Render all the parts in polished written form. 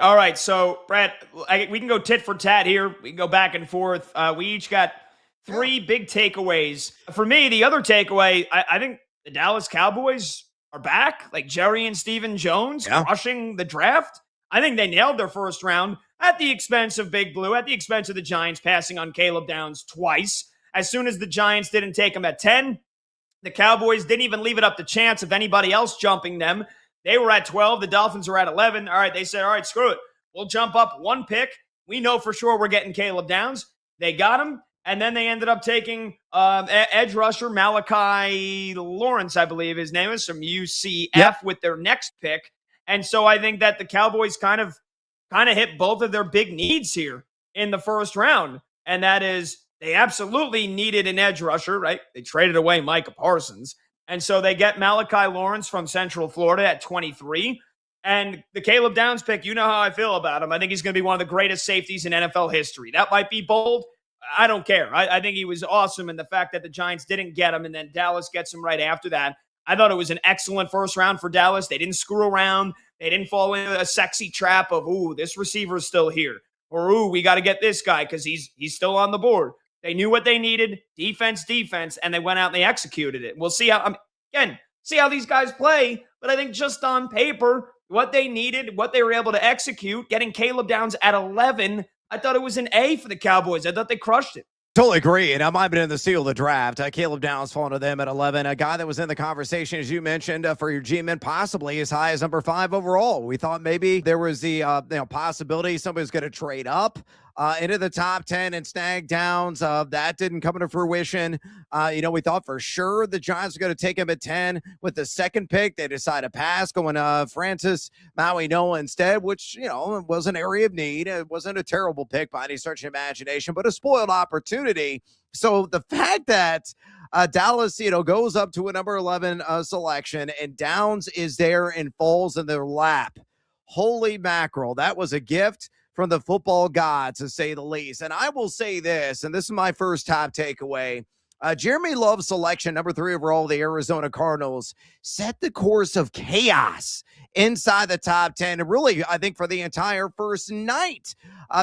All right, so Brad, we can go tit for tat here. We can go back and forth. We each got Yeah. three big takeaways. For me, the other takeaway, I think the Dallas Cowboys are back. Like Jerry and Steven Jones Yeah. crushing the draft. I think they nailed their first round at the expense of Big Blue, at the expense of the Giants passing on Caleb Downs twice. As soon as the Giants didn't take him at 10, the Cowboys didn't even leave it up to chance of anybody else jumping them. They were at 12. The Dolphins were at 11. All right, they said, all right, screw it. We'll jump up one pick. We know for sure we're getting Caleb Downs. They got him. And then they ended up taking edge rusher Malachi Lawrence, I believe his name is, from UCF with their next pick. And so I think that the Cowboys kind of hit both of their big needs here in the first round. And that is they absolutely needed an edge rusher, right? They traded away Micah Parsons. And so they get Malachi Lawrence from Central Florida at 23. And the Caleb Downs pick, you know how I feel about him. I think he's going to be one of the greatest safeties in NFL history. That might be bold. I don't care. I think he was awesome. And the fact that the Giants didn't get him and then Dallas gets him right after that, I thought it was an excellent first round for Dallas. They didn't screw around. They didn't fall into a sexy trap of, ooh, this receiver's still here. Or, ooh, we got to get this guy because he's still on the board. They knew what they needed, defense, and they went out and they executed it. We'll see how, see how these guys play. But I think just on paper, what they needed, what they were able to execute, getting Caleb Downs at 11, I thought it was an A for the Cowboys. I thought they crushed it. Totally agree. And I might have been in the steal of the draft. Caleb Downs falling to them at 11. A guy that was in the conversation, as you mentioned, for your G-men, possibly as high as number 5 overall. We thought maybe there was the possibility somebody's going to trade up into the top 10 and snag Downs. That didn't come into fruition. We thought for sure the Giants were going to take him at 10. With the second pick, they decided to pass, going Francis Maui Noah instead, which, was an area of need. It wasn't a terrible pick by any stretch of imagination, but a spoiled opportunity. So the fact that Dallas, goes up to a number 11 selection and Downs is there and falls in their lap. Holy mackerel. That was a gift from the football gods, to say the least. And I will say this, and this is my first top takeaway. Jeremy Love's selection, number 3 overall, the Arizona Cardinals, set the course of chaos inside the top 10. And really, I think for the entire first night,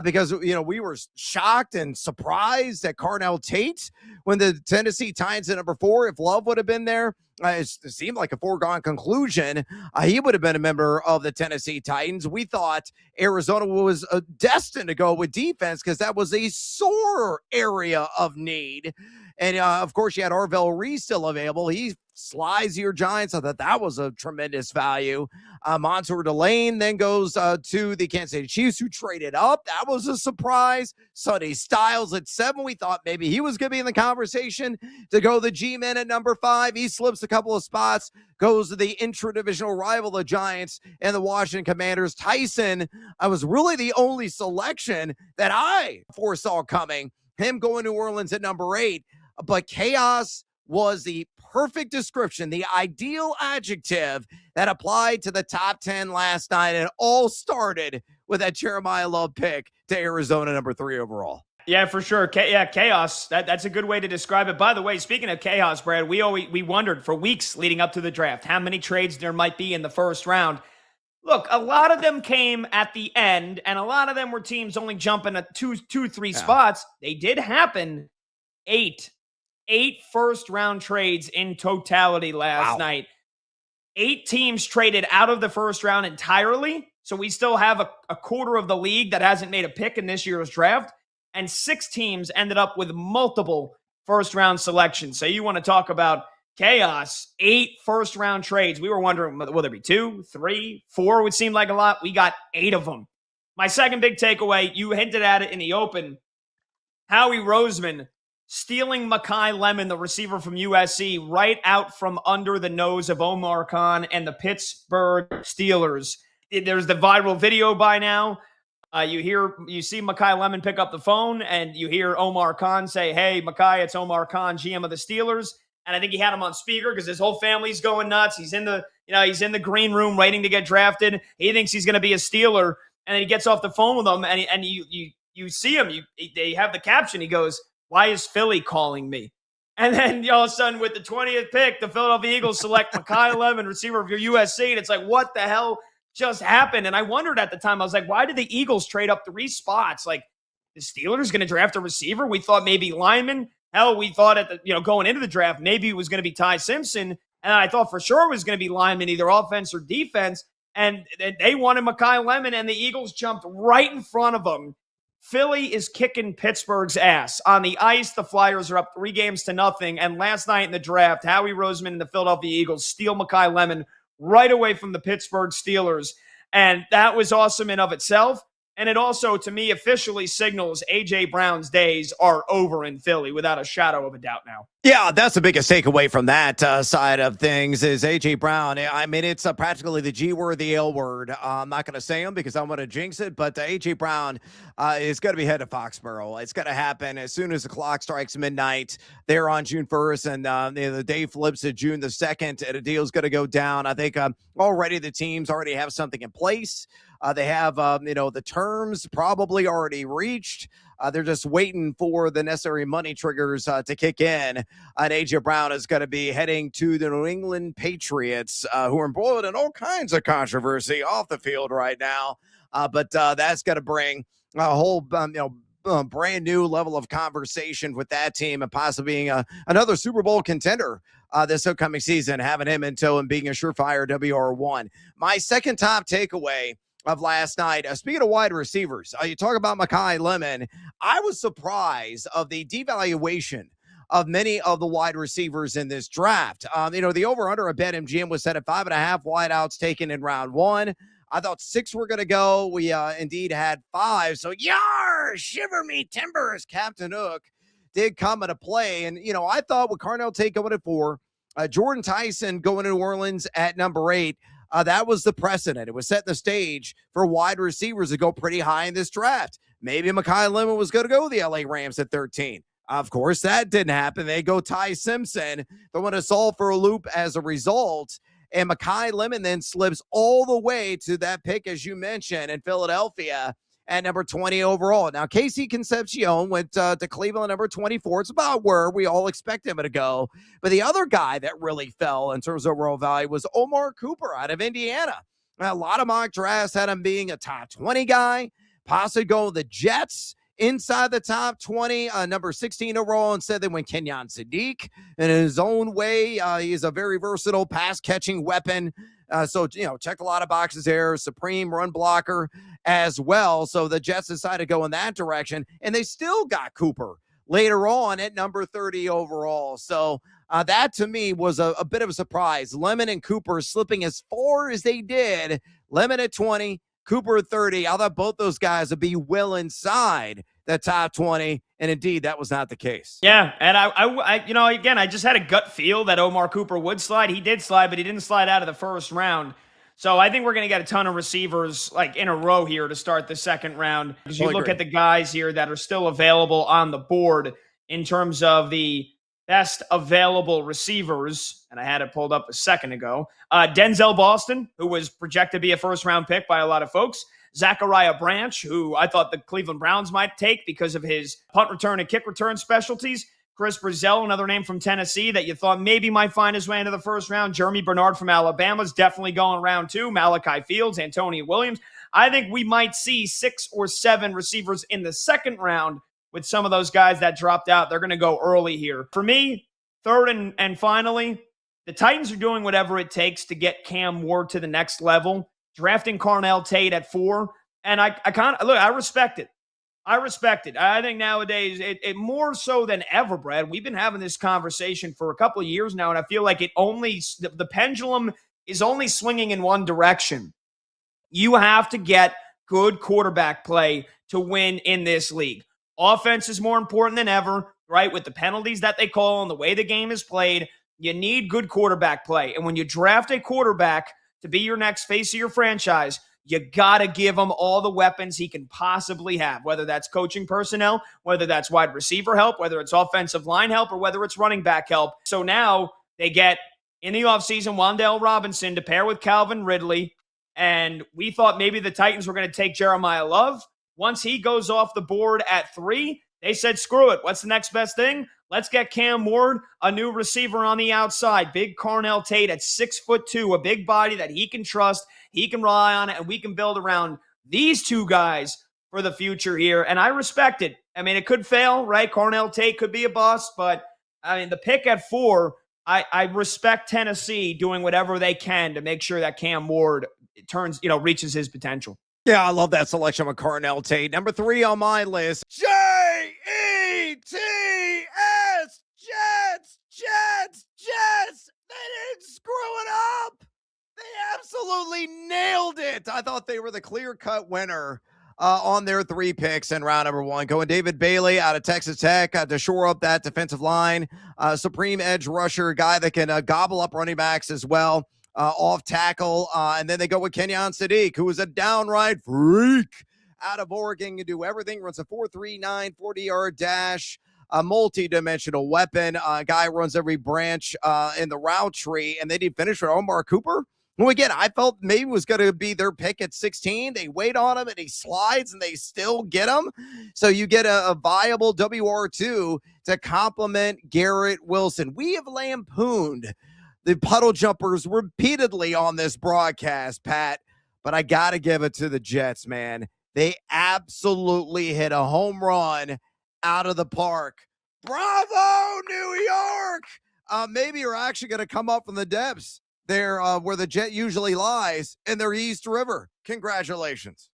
because, we were shocked and surprised at Carnell Tate when the Tennessee Titans at number 4, if Love would have been there, it seemed like a foregone conclusion. He would have been a member of the Tennessee Titans. We thought Arizona was destined to go with defense because that was a sore area of need. And, of course, you had Arvell Reese still available. He slides your Giants. I thought that was a tremendous value. Montour Delane then goes to the Kansas City Chiefs, who traded up. That was a surprise. Sonny Styles at 7. We thought maybe he was going to be in the conversation to go the G-men at number 5. He slips a couple of spots, goes to the intra-divisional rival, the Giants, and the Washington Commanders. Tyson was really the only selection that I foresaw coming. Him going to New Orleans at number 8. But chaos was the perfect description, the ideal adjective that applied to the top 10 last night. And it all started with that Jeremiah Love pick to Arizona, number 3 overall. Yeah, for sure. Chaos. That's a good way to describe it. By the way, speaking of chaos, Brad, we wondered for weeks leading up to the draft how many trades there might be in the first round. Look, a lot of them came at the end, and a lot of them were teams only jumping at two, 3 spots. They did happen. 8 first-round trades in totality last night. 8 teams traded out of the first round entirely, so we still have a quarter of the league that hasn't made a pick in this year's draft, and 6 teams ended up with multiple first-round selections. So you want to talk about chaos, 8 first-round trades. We were wondering, will there be 2, 3, 4? It would seem like a lot. We got 8 of them. My second big takeaway, you hinted at it in the open, Howie Roseman stealing Mekhi Lemon, the receiver from USC, right out from under the nose of Omar Khan and the Pittsburgh Steelers. There's the viral video by now. You see Mekhi Lemon pick up the phone, and you hear Omar Khan say, "Hey, Mekhi, it's Omar Khan, GM of the Steelers." And I think he had him on speaker because his whole family's going nuts. He's in the green room waiting to get drafted. He thinks he's going to be a Steeler, and then he gets off the phone with them, and you see him. They have the caption. He goes, "Why is Philly calling me?" And then all of a sudden, with the 20th pick, the Philadelphia Eagles select Mekhi Lemon, receiver of your USC. And it's like, what the hell? just happened. And I wondered at the time, I was like, why did the Eagles trade up 3 spots? Like, the Steelers going to draft a receiver? We thought maybe lineman. Hell, we thought going into the draft, maybe it was going to be Ty Simpson. And I thought for sure it was going to be lineman, either offense or defense. And they wanted Mekhi Lemon, and the Eagles jumped right in front of them. Philly is kicking Pittsburgh's ass. On the ice, the Flyers are up 3-0. And last night in the draft, Howie Roseman and the Philadelphia Eagles steal Mekhi Lemon right away from the Pittsburgh Steelers. And that was awesome in of itself. And it also, to me, officially signals A.J. Brown's days are over in Philly without a shadow of a doubt now. Yeah, that's the biggest takeaway from that side of things is A.J. Brown. I mean, it's practically the G word, the L word. I'm not going to say them because I'm going to jinx it, but A.J. Brown is going to be headed to Foxborough. It's going to happen as soon as the clock strikes midnight there on June 1st, and the day flips to June the 2nd, and a deal's going to go down. I think already the teams already have something in place. They have, the terms probably already reached. They're just waiting for the necessary money triggers to kick in. And A.J. Brown is going to be heading to the New England Patriots, who are embroiled in all kinds of controversy off the field right now. But that's going to bring a whole, brand new level of conversation with that team and possibly being another Super Bowl contender this upcoming season, having him in tow and being a surefire WR1. My second top takeaway of last night. Speaking of wide receivers, you talk about Mekhi Lemon. I was surprised of the devaluation of many of the wide receivers in this draft. The over-under of BetMGM was set at 5.5 wideouts taken in round 1. I thought 6 were going to go. We indeed had 5. So, shiver me timbers, Captain Hook did come into play. And, I thought with Carnell Tate going at 4, Jordan Tyson going to New Orleans at number 8, that was the precedent. It was setting the stage for wide receivers to go pretty high in this draft. Maybe Mekhi Lemon was going to go to the LA Rams at 13. Of course, that didn't happen. They go Ty Simpson. They want to solve for a loop as a result. And Mekhi Lemon then slips all the way to that pick, as you mentioned, in Philadelphia at number 20 overall. Now, Casey Concepcion went to Cleveland number 24. It's about where we all expect him to go. But the other guy that really fell in terms of overall value was Omar Cooper out of Indiana. Now, a lot of mock drafts had him being a top 20 guy, possibly going with the Jets inside the top 20, number 16 overall. Instead, they went Kenyon Sadiq. In his own way, he's a very versatile pass-catching weapon. So, check a lot of boxes there. Supreme run blocker as well. So the Jets decided to go in that direction, and they still got Cooper later on at number 30 overall. So that to me was a bit of a surprise. Lemon and Cooper slipping as far as they did. Lemon at 20, Cooper at 30. I thought both those guys would be well inside the top 20, and indeed that was not the case. Yeah, and I just had a gut feel that Omar Cooper would slide. He did slide, but he didn't slide out of the first round. So I think we're going to get a ton of receivers like in a row here to start the second round. Because you look at the guys here that are still available on the board in terms of the best available receivers, and I had it pulled up a second ago. Denzel Boston, who was projected to be a first-round pick by a lot of folks. Zachariah Branch, who I thought the Cleveland Browns might take because of his punt return and kick return specialties. Chris Brazell, another name from Tennessee that you thought maybe might find his way into the first round. Jeremy Bernard from Alabama is definitely going round 2. Malachi Fields, Antonio Williams. I think we might see 6 or 7 receivers in the second round with some of those guys that dropped out. They're going to go early here. For me, third and finally, the Titans are doing whatever it takes to get Cam Ward to the next level. Drafting Carnell Tate at 4. And I respect it. I think nowadays, it more so than ever, Brad, we've been having this conversation for a couple of years now, and I feel like the pendulum is only swinging in one direction. You have to get good quarterback play to win in this league. Offense is more important than ever, right? With the penalties that they call and the way the game is played, you need good quarterback play. And when you draft a quarterback to be your next face of your franchise, you got to give him all the weapons he can possibly have, whether that's coaching personnel, whether that's wide receiver help, whether it's offensive line help, or whether it's running back help. So now they get, in the offseason, Wan'Dale Robinson to pair with Calvin Ridley. And we thought maybe the Titans were going to take Jeremiah Love. Once he goes off the board at 3, they said, screw it. What's the next best thing? Let's get Cam Ward, a new receiver on the outside. Big Carnell Tate at 6'2", a big body that he can trust, he can rely on, and we can build around these two guys for the future here. And I respect it. I mean, it could fail, right? Carnell Tate could be a bust, but I mean, the pick at 4, I respect Tennessee doing whatever they can to make sure that Cam Ward reaches his potential. Yeah, I love that selection with Carnell Tate. Number 3 on my list, Jets, Jets. They didn't screw it up. They absolutely nailed it. I thought they were the clear-cut winner on their 3 picks in round number 1. Going David Bailey out of Texas Tech to shore up that defensive line. Supreme edge rusher, guy that can gobble up running backs as well. Off tackle. And then they go with Kenyon Sadiq, who is a downright freak out of Oregon. Can do everything. Runs a 4.39 40-yard dash. A multi-dimensional weapon. Guy runs every branch in the route tree. And they did finish with Omar Cooper. Well, again, I felt maybe was going to be their pick at 16. They wait on him, and he slides, and they still get him. So you get a viable WR2 to complement Garrett Wilson. We have lampooned the puddle jumpers repeatedly on this broadcast, Pat, but I got to give it to the Jets, man. They absolutely hit a home run out of the park. Bravo, New York! Maybe you're actually going to come up from the depths there where the Jet usually lies in their East River. Congratulations.